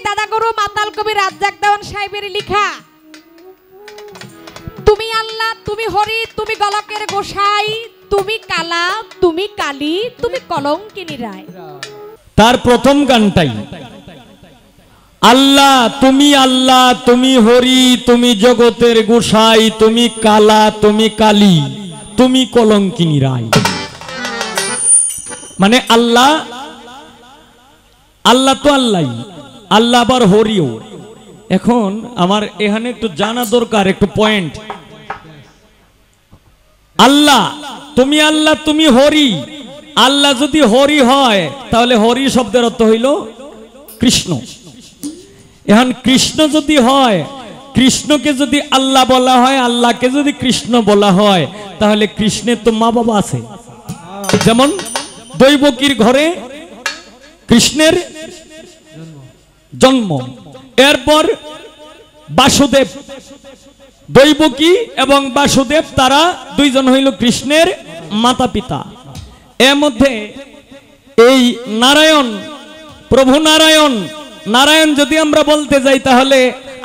দাদা গুরু মাতাল কবি রাজ্জাক দেওয়ান সাহেবের লেখা। তুমি আল্লাহ, তুমি হরি, তুমি গলকের গোসাই, তুমি কালা, তুমি কালী, তুমি কলঙ্কিনী রায়। তার প্রথম গানটাই আল্লাহ, তুমি হরি, তুমি জগতের গোসাই, তুমি কালা, তুমি কালী, তুমি কলঙ্কিনী রায়। মানে আল্লাহ আল্লাহ তো আল্লাহ, আল্লাহ আবার হরিও। এখন আমার এখানে একটু জানা দরকার একটু পয়েন্ট। আল্লাহ, তুমি হরি। আল্লাহ যদি হরি হয় তাহলে হরি শব্দের অর্থ হইল কৃষ্ণ। এখন কৃষ্ণ যদি হয়, কৃষ্ণকে যদি আল্লাহ বলা হয়, আল্লাহকে যদি কৃষ্ণ বলা হয়, তাহলে কৃষ্ণের তো মা বাবা আছে। যেমন দৈবকীর ঘরে কৃষ্ণের জন্ম, এরপর বাসুদেব, দৈবকী এবং বাসুদেব তারা দুইজন হইল কৃষ্ণের মাতা পিতা। এর মধ্যে এই নারায়ণ, প্রভু নারায়ণ, নারায়ণ যদি আমরা বলতে যাই তাহলে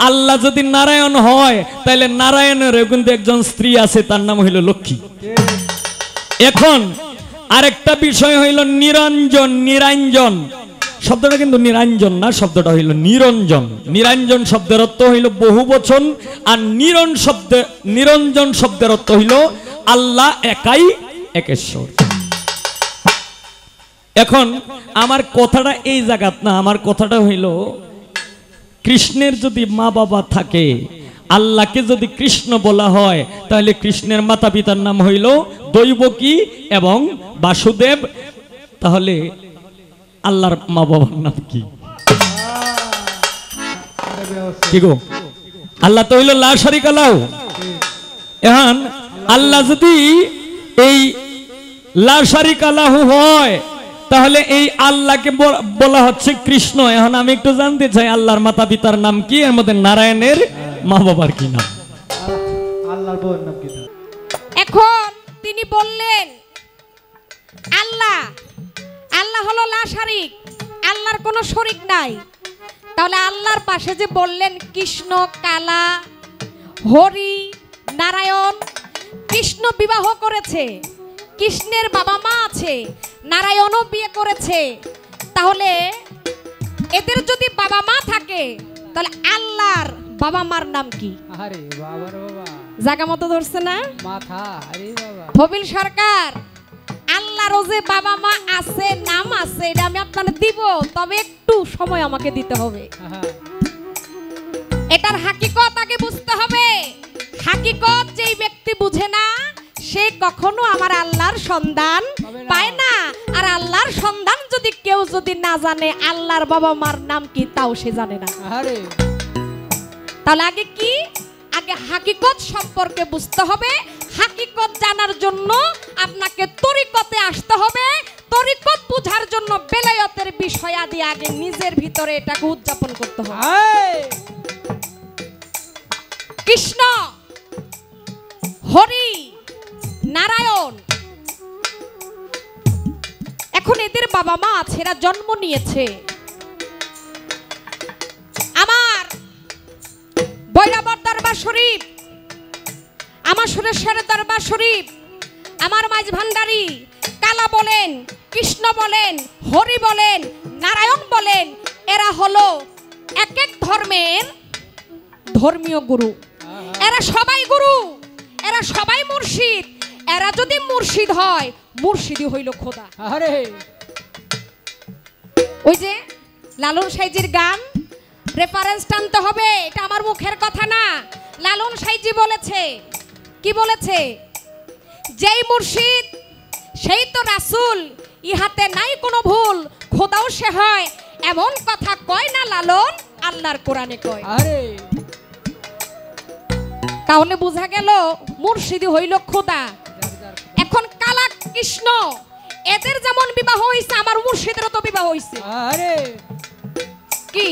আল্লাহ যদি নারায়ণ হয় তাহলে নারায়ণের কিন্তু একজন স্ত্রী আছে, তার নাম হইল লক্ষ্মী। এখন আরেকটা বিষয় হইল নিরঞ্জন। নিরঞ্জন শব্দটা কিন্তু নিরঞ্জন না, শব্দটা হইল নিরঞ্জন। নিরঞ্জন শব্দের অর্থ হইল বহু বচন, আর নিরঞ্জন শব্দের অর্থ হইল আল্লাহ একাই একেশ্বর। এখন আমার কথাটা এই জায়গাত না, আমার কথাটা হইল কৃষ্ণের যদি মা বাবা থাকে, আল্লাহকে যদি কৃষ্ণ বলা হয়, তাহলে কৃষ্ণের মাতা পিতার নাম হইল দৈবকী এবং বাসুদেব। তাহলে আল্লাহর মা বাবার নাম কি? কি গো? আল্লাহ তো হইল লা শারিকা লাহু। এখন আল্লাহ যদি এই লা শারিকা লাহু হয়, তাহলে এই আল্লাহকে বলা হচ্ছে কৃষ্ণ। এখন আমি একটু জানতে চাই আল্লাহর মাতা পিতার নাম কি, এর মধ্যে নারায়ণের মা বাবার কি নাম? আল্লাহর বউয়ের নাম কি? এখন তিনি বললেন আল্লাহ, আল্লাহ হলো লা শারিক, আল্লাহর কোনো শরিক নাই। তাহলে আল্লাহর পাশে যে বললেন কৃষ্ণ, কালা, হরি, নারায়ণ, কৃষ্ণ বিবাহ করেছে, কৃষ্ণের বাবা মা আছে, নারায়ণও বিয়ে করেছে। তাহলে এদের যদি বাবা মা থাকে তাহলে আল্লাহর বাবা মার নাম কি? আরে বাবা রে বাবা, জায়গা মতো ধরছে না মাথা। আরে বাবা ফবিল সরকার, আল্লাহর যে বাবা মা আছে, নাম আছে, এটা আমি আপনাদের দিব, তবে একটু সময় আমাকে দিতে হবে। এটার হাকিকত আগে বুঝতে হবে। হাকিকত যেই ব্যক্তি বুঝে না সে কখনো আমার আল্লাহর সন্ধান পায় না। আর আল্লাহর সন্ধান যদি কেউ না জানে আল্লাহর বাবা মার নাম কি তাও সে জানে না। আরে তাহলে আগে কি? আগে হাকিকত সম্পর্কে বুঝতে হবে। হাকিকত জানার জন্য আপনাকে তরিকতে আসতে হবে। তরিকত বুঝার জন্য বেলায়েতের বিষয়াদি আগে নিজের ভিতরে এটাকে উদযাপন করতে হবে। কৃষ্ণ, হরি, নারায়ণ, এখন এদের বাবা মা আছে, এরা জন্ম নিয়েছে। আমার বৈরাবর দরবার শরীফ, আমার সুরেশ্বরের দরবার শরীফ, আমার মাঝ ভান্ডারী, কালা বলেন, কৃষ্ণ বলেন, হরি বলেন, নারায়ণ বলেন, এরা হলো এক এক ধর্মের ধর্মীয় গুরু। এরা সবাই গুরু, এরা সবাই মুর্শিদ। এরা যদি মুর্শিদ হয়, মুর্শিদই হইল খোদা। আরে ওই যে লালন সাইজির গান রেফারেন্স টানতে হবে, এটা আমার মুখের কথা না। লালন সাইজি বলেছে, কি বলেছে? যেই মুর্শিদ সেই তো রাসূল, ইহাতে নাই কোনো ভুল, খোদাও সে হয়, এমন কথা কয় না লালন, আল্লাহর কোরআনে কয়। আরে তাহলে বোঝা গেল মুর্শিদি হইল খোদা। এখন কালা, কৃষ্ণ, এদের যেমন বিবাহ হইছে, আমার মুর্শিদেরও তো বিবাহ হইছে। আরে কি?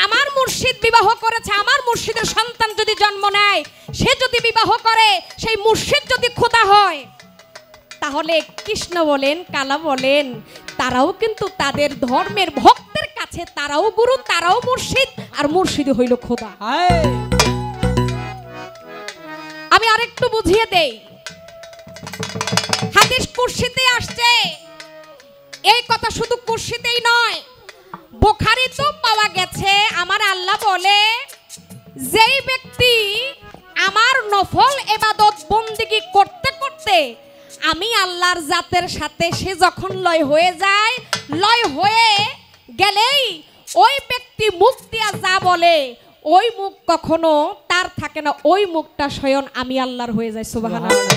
আমার মুর্শিদ বিবাহ করেছে, আমার মুর্শিদের সন্তান যদি জন্ম নেয়, সে যদি বিবাহ করে, সেই মুর্শিদ যদি খোদা হয়, তাহলে কৃষ্ণ বলেন, কালা বলেন, তারাও কিন্তু তাদের ধর্মের ভক্তের কাছ আছে তারাও গুরু, তারাও মুর্শিদ, আর মুর্শিদ হইল খোদা। হায় আমি আরেকটু বুঝিয়ে দেই, হাদিস কুরসিতে আসছে। এই কথা শুধু কুরসিতেই নয়, বুখারীতে পাওয়া গেছে। আমার আল্লাহ বলে, যেই ব্যক্তি আমার নফল ইবাদত বন্দেগী করতে করতে আমি আল্লাহর জাতের সাথে সে যখন লয় হয়ে যায়, লয় হয়ে গেলেই ওই ব্যক্তি মুখ দিয়া যা বলে ওই মুখ কখনো তার থাকে না, ওই মুখটা স্বয়ং আমি আল্লাহর হয়ে যায়। সুবহানাল্লাহ।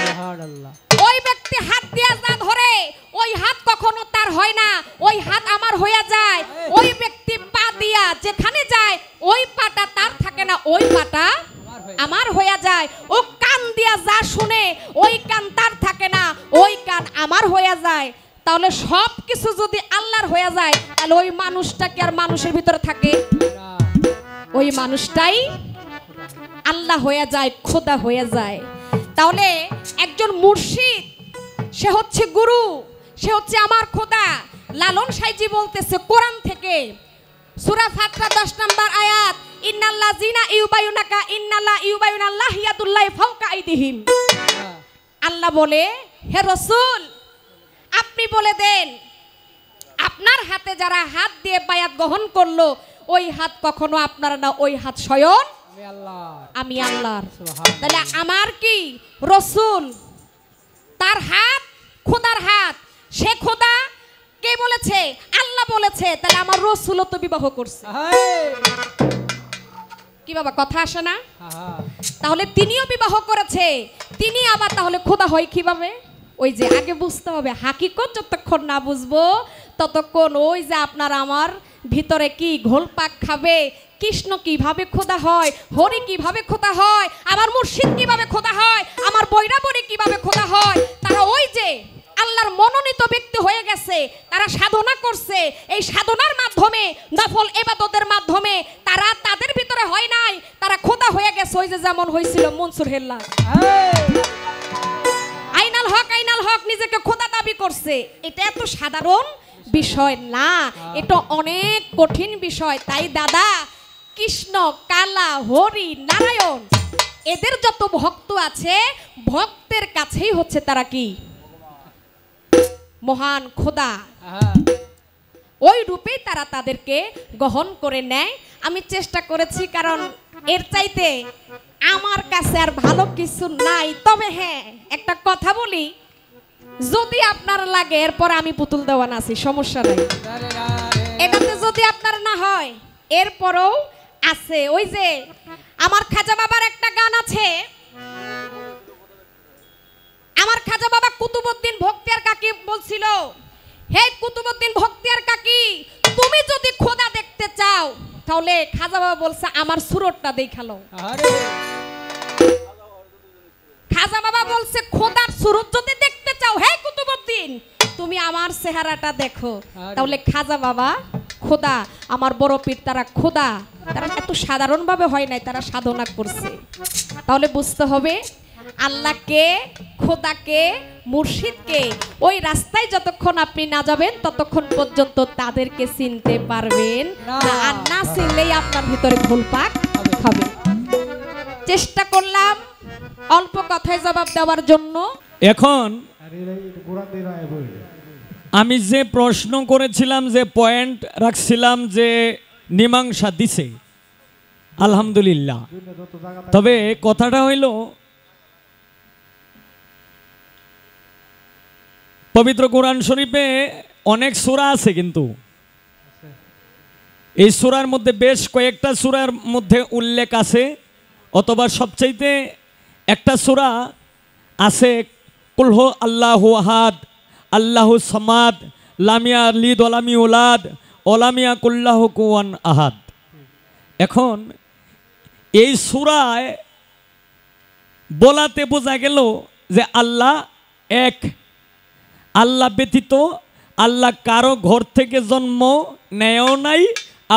সুবহানাল্লাহ। ওই ব্যক্তি হাত দিয়া যা ধরে ওই হাত কখনো তার হয় না, ওই হাত আমার হয়ে যায়। ওই ব্যক্তি পা দিয়া যেখানে যায় ওই পাটা তার থাকে না, ওই পাটা আমার হয়ে যায়। ও কান দিয়া যা শুনে ওই কান তার থাকে না, ওই কান আমার হয়ে যায়। তাহলে সব কিছু যদি আল্লাহর হয়ে যায়, তাহলে ওই মানুষটা কি আর মানুষের ভিতরে থাকে? ওই মানুষটাই আল্লাহ হয়ে যায়, খোদা হয়ে যায়। তাহলে একজন মুর্শিদ সে হচ্ছে গুরু, সে হচ্ছে আমার খোদা। লালন সাইজি বলতেছে কোরআন থেকে, সূরা ফাতহা 10 নম্বর আয়াত, ইন্নাল্লাযিনা ইউবায়ুনাকা ইন্নাল্লাহ ইউবায়ুনাল্লাহ ইয়াদুল্লাহি ফাওকা আইদিহিম। আল্লাহ বলে, হে রাসূল আপনি বলে দেন, আপনার হাতে যারা হাত দিয়ে বায়াত গ্রহণ করলো ওই হাত কখনো আপনার না, ওই হাত স্বয়ং আমি আল্লাহর। তাহলে আমার কি রাসূল, তার হাত খোদার হাত, সে খোদা কে বলেছে? আল্লাহ বলেছে। তাহলে আমার রাসূলও তো বিবাহ করছে। কি বাবা কথা আসে না? তাহলে তিনিও বিবাহ করেছে, তিনি আবার তাহলে খোদা হয় কিভাবে? ওই যে আগে বুঝতে হবে, হাকিকত যতক্ষণ না বুঝবো ততক্ষণ ওই যে আপনার আমার ভিতরে কি ঘোলপাক খাবে। কৃষ্ণ কিভাবে খোদা হয়, হরি কিভাবে খোদা হয়, আমার মুর্শিদ কিভাবে খোদা হয়, আমার বৈরাবরী কিভাবে খোদা হয়। তারা ওই যে আল্লাহর মনোনীত ব্যক্তি হয়ে গেছে, তারা সাধনা করছে। এই সাধনার মাধ্যমে, নফল ইবাদতের মাধ্যমে তারা তাদের ভিতরে হয় নাই, তারা খোদা হয়ে গেছে। ওই যে যেমন হয়েছিল মনসুর হেল্লা, আইনাল হক নিজেকে খোদা দাবি করছে। এটা এত সাধারণ বিষয় না, এটা অনেক কঠিন বিষয়। তাই দাদা, কৃষ্ণ, কালা, হরি, নারায়ণ এদের যত ভক্ত আছে, ভক্তের কাছেই হচ্ছে তারা কি মহান খোদা। ওই রূপেই তারা তাদেরকে গ্রহণ করে নেয়। আমি চেষ্টা করেছি, কারণ এর চাইতে আমার কাছে আর ভালো কিছু নাই। তবে হ্যাঁ, একটা কথা বলি, যদি আপনার লাগে এরপর আমি পুতুল দেওয়ান আছি, সমস্যা নাই। এটাতে যদি আপনার না হয় এরপরও আছে। ওই যে আমার খাজা বাবার একটা গান আছে, আমার খাজা বাবা কুতুবউদ্দিন বখতিয়ার কাকি বলছিল, হে কুতুবউদ্দিন বখতিয়ার কাকি, তুমি যদি খোদা দেখতে চাও তাহলে খাজা বাবা বলছে আমার সুরতটা দেখালো। খাজা বাবা বলছে খোদার সুরত যদি দেখতে চাও হে কুতুবউদ্দিন তুমি আমার চেহারাটা দেখো। তাহলে খাজা বাবা খোদা, আমার বড় পীর তারা খোদা, তারা এত সাধারণ ভাবে হয় নাই, তারা সাধনা করছে। তাহলে বুঝতে হবে আল্লাহকে, খোদাকে, মুর্শিদকে ওই রাস্তায় যতক্ষণ আপনি না যাবেন ততক্ষণ পর্যন্ত তাদেরকে চিনতে পারবেন না। আর না চিনলেই আপনার ভিতরে ঘোলপাক হবে। চেষ্টা করলাম অল্প কথায় জবাব দেওয়ার জন্য। এখন আমি যে প্রশ্ন করেছিলাম, যে পয়েন্ট রাখছিলাম, যে মীমাংসা দিছে আলহামদুলিল্লাহ। তবে কথাটা হইল, পবিত্র কোরআন শরীফে অনেক সূরা আছে, কিন্তু এই সূরার মধ্যে বেশ কয়েকটা সূরার মধ্যে উল্লেখ আছে, অথবা সবচাইতে একটা সূরা আছে, কুল হু আল্লাহু আহাদ আল্লাহু সামাদ লাম ইয়ালিদ ওয়া লাম ইউলাদ ওয়া লাম ইয়াকুল লাহু কুফুয়ান আহাদ। এখন এই সূরায় বলাতে বোঝা গেল যে আল্লাহ এক, আল্লাহ ব্যতীত আল্লাহ কারো ঘর থেকে জন্ম নেয়ও নাই,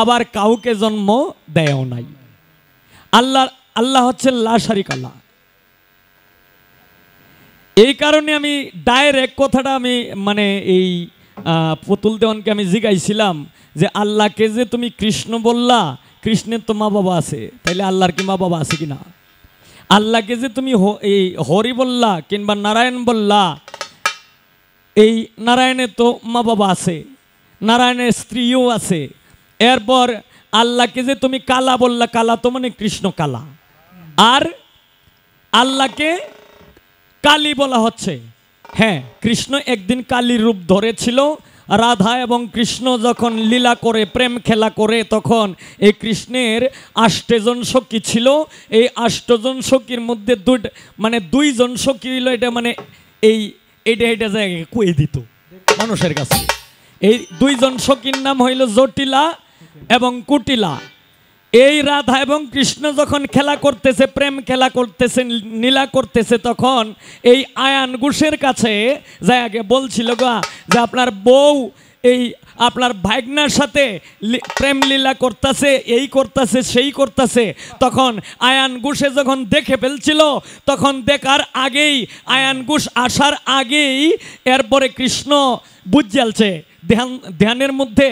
আবার কাউকে জন্ম দেয়ও নাই। আল্লাহ হচ্ছে লা শারিকা লাহ। এই কারণে আমি ডাইরেক্ট কথাটা আমি মানে এই পুতুল দেওয়ানকে আমি জিজ্ঞাইছিলাম যে আল্লাহকে যে তুমি কৃষ্ণ বললা, কৃষ্ণের তো মা বাবা আছে, তাইলে আল্লাহর কি মা বাবা আছে কিনা? আল্লাহকে যে তুমি এই হরি বললা কিংবা নারায়ণ বললা, এই নারায়ণের তো মা বাবা আছে, নারায়ণের স্ত্রীও আছে। এরপর আল্লাহকে যে তুমি কালা বললা, কালা তো মানে কৃষ্ণ কালা, আর আল্লাহকে কালী বলা হচ্ছে। হ্যাঁ, কৃষ্ণ একদিন কালীর রূপ ধরেছিল। রাধা এবং কৃষ্ণ যখন লীলা করে, প্রেম খেলা করে, তখন এই কৃষ্ণের 8 জন সখী ছিল। এই 8 জন সখীর মধ্যে দুইজন সখী হইল, এটা মানে এইটা জায়গায় কয়ে দিত মানুষের কাছে। এই 2 জন সখীর নাম হইল জটিলা এবং কুটিলা। এই রাধা এবং কৃষ্ণ যখন খেলা করতেছে, প্রেম খেলা করতেছে, লীলা করতেছে, তখন এই আয়ান ঘোষের কাছে যাই আগে বলছিল যে আপনার বউ এই আপনার ভাগ্নার সাথে প্রেম লীলা করতেছে, এই করতেছে, সেই করতেছে। তখন আয়ান ঘোষে যখন দেখে ফেলছিল, তখন দেখার আগেই, আয়ান ঘোষ আসার আগেই এরপরে কৃষ্ণ বুঝালছে, ধ্যানের মধ্যে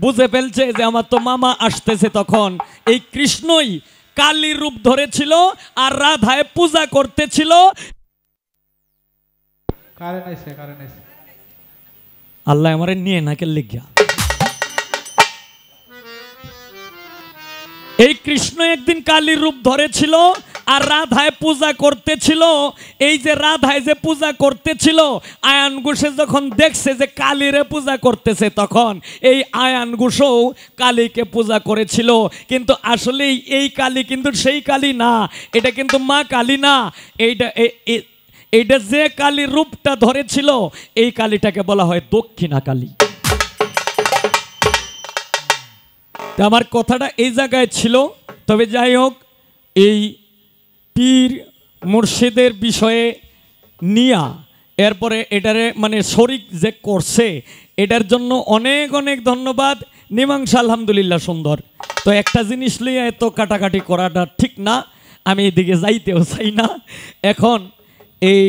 বুঝে ফেলছে যে আমার তো মামা আসতেছে। তখন এই কৃষ্ণই কালীর রূপ ধরেছিল আর রাধায় পূজা করতেছিল। আল্লাহ আমারে নিয়ে নাকে লিখিয়া, এই কৃষ্ণ একদিন কালীর রূপ ধরেছিল আর রাধায় পূজা করতেছিল। এই যে রাধায় যে পূজা করতেছিল, আয়ান ঘোষে যখন দেখছে যে কালীরে পূজা করতেছে, তখন এই আয়ান ঘোষও কালীকে পূজা করেছিল। কিন্তু আসলে এই কালী কিন্তু সেই কালী না, এটা কিন্তু মা কালী না। এইটা যে কালীর রূপটা ধরেছিল, এই কালীটাকে বলা হয় দক্ষিণা কালী। আমার কথাটা এই জায়গায় ছিল। তবে যাই হোক, এই পীর মুর্শিদের বিষয়ে নিয়া এরপরে এটারে মানে শরিক যে করছে, এটার জন্য অনেক অনেক ধন্যবাদ। মীমাংসা আলহামদুলিল্লাহ সুন্দর। তো একটা জিনিস নিয়ে এত কাটাকাটি করাটা ঠিক না, আমি এদিকে যাইতেও চাই না। এখন এই